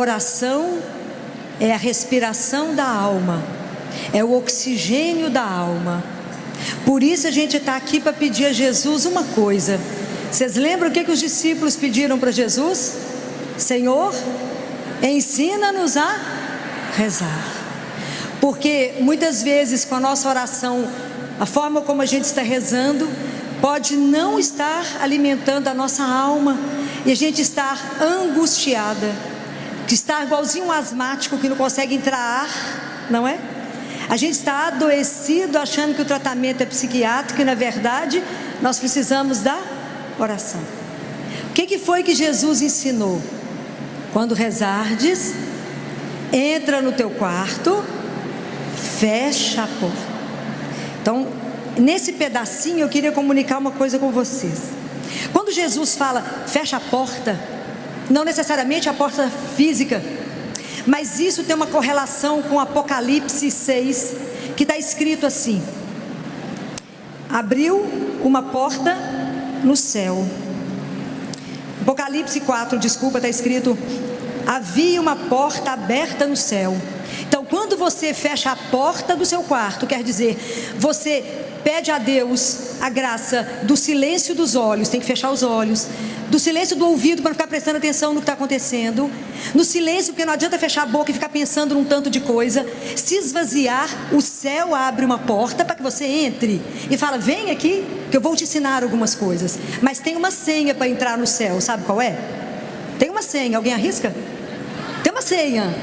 Oração é a respiração da alma, é o oxigênio da alma. Por isso a gente está aqui para pedir a Jesus uma coisa. Vocês lembram o que os discípulos pediram para Jesus? Senhor, ensina-nos a rezar. Porque muitas vezes com a nossa oração, a forma como a gente está rezando, pode não estar alimentando a nossa alma, e a gente estar angustiada, que está igualzinho um asmático que não consegue entrar ar, não é? A gente está adoecido achando que o tratamento é psiquiátrico, e na verdade nós precisamos da oração. O que foi que Jesus ensinou? Quando rezardes, entra no teu quarto, fecha a porta. Então, nesse pedacinho eu queria comunicar uma coisa com vocês. Quando Jesus fala fecha a porta, não necessariamente a porta física, mas isso tem uma correlação com Apocalipse 6, que está escrito assim: abriu uma porta no céu. Apocalipse 4, desculpa, está escrito: havia uma porta aberta no céu. Então, quando você fecha a porta do seu quarto, quer dizer, você pede a Deus a graça do silêncio dos olhos, tem que fechar os olhos, do silêncio do ouvido para não ficar prestando atenção no que está acontecendo, no silêncio, porque não adianta fechar a boca e ficar pensando num tanto de coisa, se esvaziar, o céu abre uma porta para que você entre e fala: vem aqui que eu vou te ensinar algumas coisas. Mas tem uma senha para entrar no céu, sabe qual é? Tem uma senha, alguém arrisca? Tem uma senha,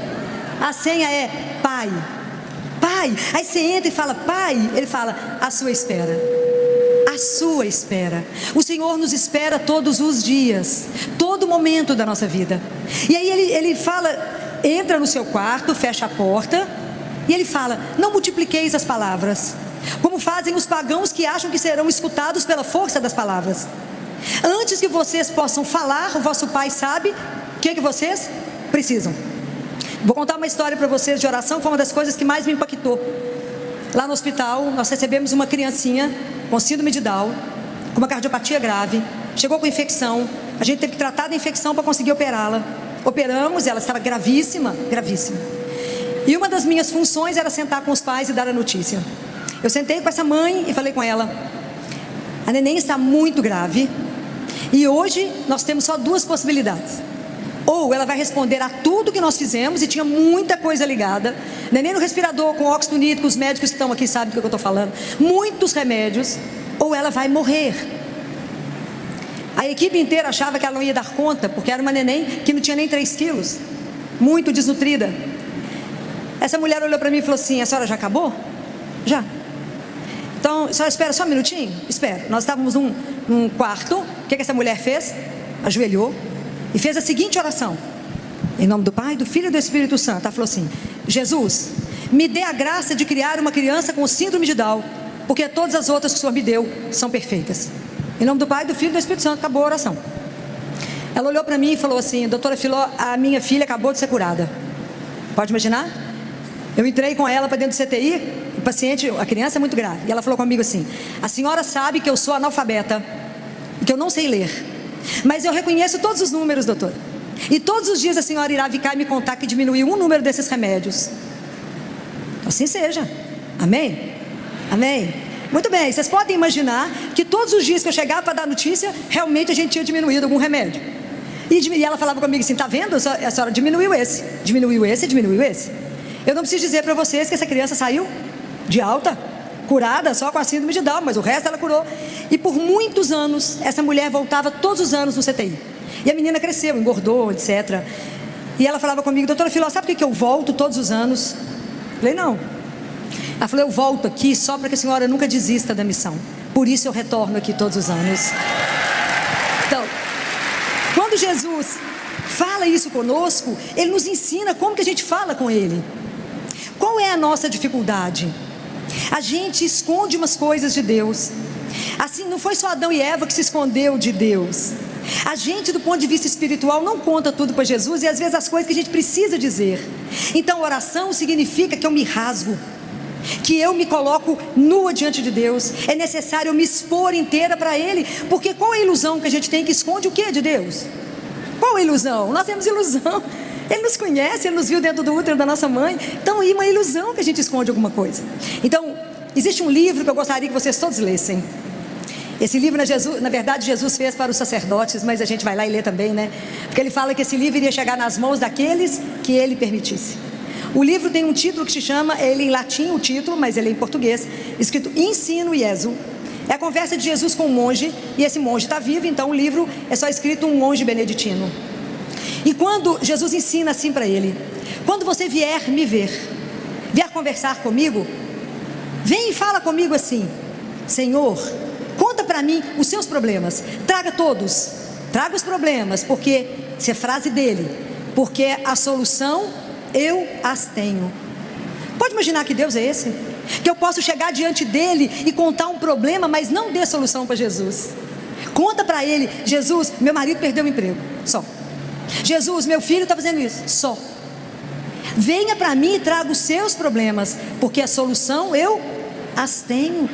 a senha é Pai. Pai, aí você entra e fala Pai, ele fala: à sua espera. A sua espera. O Senhor nos espera todos os dias, todo momento da nossa vida. E aí ele fala: entra no seu quarto, fecha a porta, e ele fala: não multipliqueis as palavras, como fazem os pagãos que acham que serão escutados pela força das palavras. Antes que vocês possam falar, o vosso Pai sabe o que vocês precisam. Vou contar uma história para vocês de oração, foi uma das coisas que mais me impactou. Lá no hospital, nós recebemos uma criancinha com síndrome de Down, com uma cardiopatia grave, chegou com infecção, a gente teve que tratar da infecção para conseguir operá-la. Operamos, ela estava gravíssima, gravíssima. E uma das minhas funções era sentar com os pais e dar a notícia. Eu sentei com essa mãe e falei com ela: a neném está muito grave, e hoje nós temos só duas possibilidades. Ou ela vai responder a tudo que nós fizemos, e tinha muita coisa ligada, neném no respirador, com óxido nítrico, os médicos que estão aqui sabem do que eu estou falando, muitos remédios, ou ela vai morrer. A equipe inteira achava que ela não ia dar conta, porque era uma neném que não tinha nem 3 quilos, muito desnutrida. Essa mulher olhou para mim e falou assim: a senhora já acabou? Já. Então, a senhora espera só um minutinho? Espera. Nós estávamos num quarto. O que essa mulher fez? Ajoelhou e fez a seguinte oração: em nome do Pai, do Filho e do Espírito Santo. Ela falou assim: Jesus, me dê a graça de criar uma criança com síndrome de Down, porque todas as outras que o Senhor me deu são perfeitas. Em nome do Pai, do Filho e do Espírito Santo. Acabou a oração. Ela olhou para mim e falou assim: doutora Filó, a minha filha acabou de ser curada. Pode imaginar? Eu entrei com ela para dentro do CTI, o paciente, a criança é muito grave, e ela falou comigo assim: a senhora sabe que eu sou analfabeta, que eu não sei ler, mas eu reconheço todos os números, doutora, e todos os dias a senhora irá ficar e me contar que diminuiu um número desses remédios. Assim seja. Amém? Amém? Muito bem, vocês podem imaginar que todos os dias que eu chegava para dar notícia, realmente a gente tinha diminuído algum remédio. E ela falava comigo assim: tá vendo? A senhora diminuiu esse, diminuiu esse, diminuiu esse. Eu não preciso dizer para vocês que essa criança saiu de alta, curada só com a síndrome de Down, mas o resto ela curou. E por muitos anos, essa mulher voltava todos os anos no CTI. E a menina cresceu, engordou, etc. E ela falava comigo: doutora Filó, sabe por que eu volto todos os anos? Eu falei: não. Ela falou: eu volto aqui só para que a senhora nunca desista da missão. Por isso eu retorno aqui todos os anos. Então, quando Jesus fala isso conosco, Ele nos ensina como que a gente fala com Ele. Qual é a nossa dificuldade? A gente esconde umas coisas de Deus. Assim, não foi só Adão e Eva que se escondeu de Deus. A gente, do ponto de vista espiritual, não conta tudo para Jesus, e às vezes as coisas que a gente precisa dizer. Então, oração significa que eu me rasgo, que eu me coloco nua diante de Deus. É necessário eu me expor inteira para Ele, porque qual é a ilusão que a gente tem, que esconde o que de Deus? Qual a ilusão? Nós temos ilusão Ele nos conhece, Ele nos viu dentro do útero da nossa mãe. Então, é uma ilusão que a gente esconde alguma coisa. Então, existe um livro que eu gostaria que vocês todos lessem. Esse livro, na verdade, Jesus fez para os sacerdotes, mas a gente vai lá e lê também, né? Porque ele fala que esse livro iria chegar nas mãos daqueles que ele permitisse. O livro tem um título que se chama, ele em latim o título, mas ele é em português, escrito Ensino Iesu. É a conversa de Jesus com um monge, e esse monge está vivo, então o livro é só escrito um monge beneditino. E quando Jesus ensina assim para ele: quando você vier me ver, vier conversar comigo, vem e fala comigo assim: Senhor, conta para mim os seus problemas, traga todos, traga os problemas, porque, isso é frase dele, porque a solução eu as tenho. Pode imaginar que Deus é esse? Que eu posso chegar diante dele e contar um problema, mas não dê solução para Jesus. Conta para ele: Jesus, meu marido perdeu o emprego, só. Jesus, meu filho está fazendo isso, só. Venha para mim e traga os seus problemas, porque a solução eu as tenho.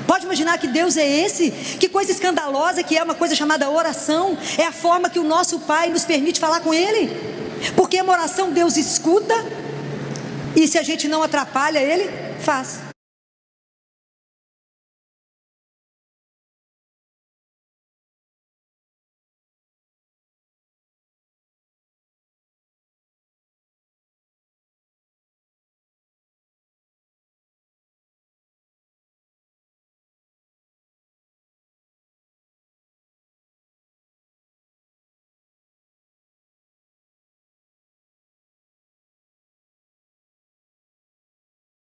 Pode imaginar que Deus é esse? Que coisa escandalosa que é uma coisa chamada oração. É a forma que o nosso Pai nos permite falar com Ele, porque uma oração Deus escuta, e se a gente não atrapalha, Ele faz.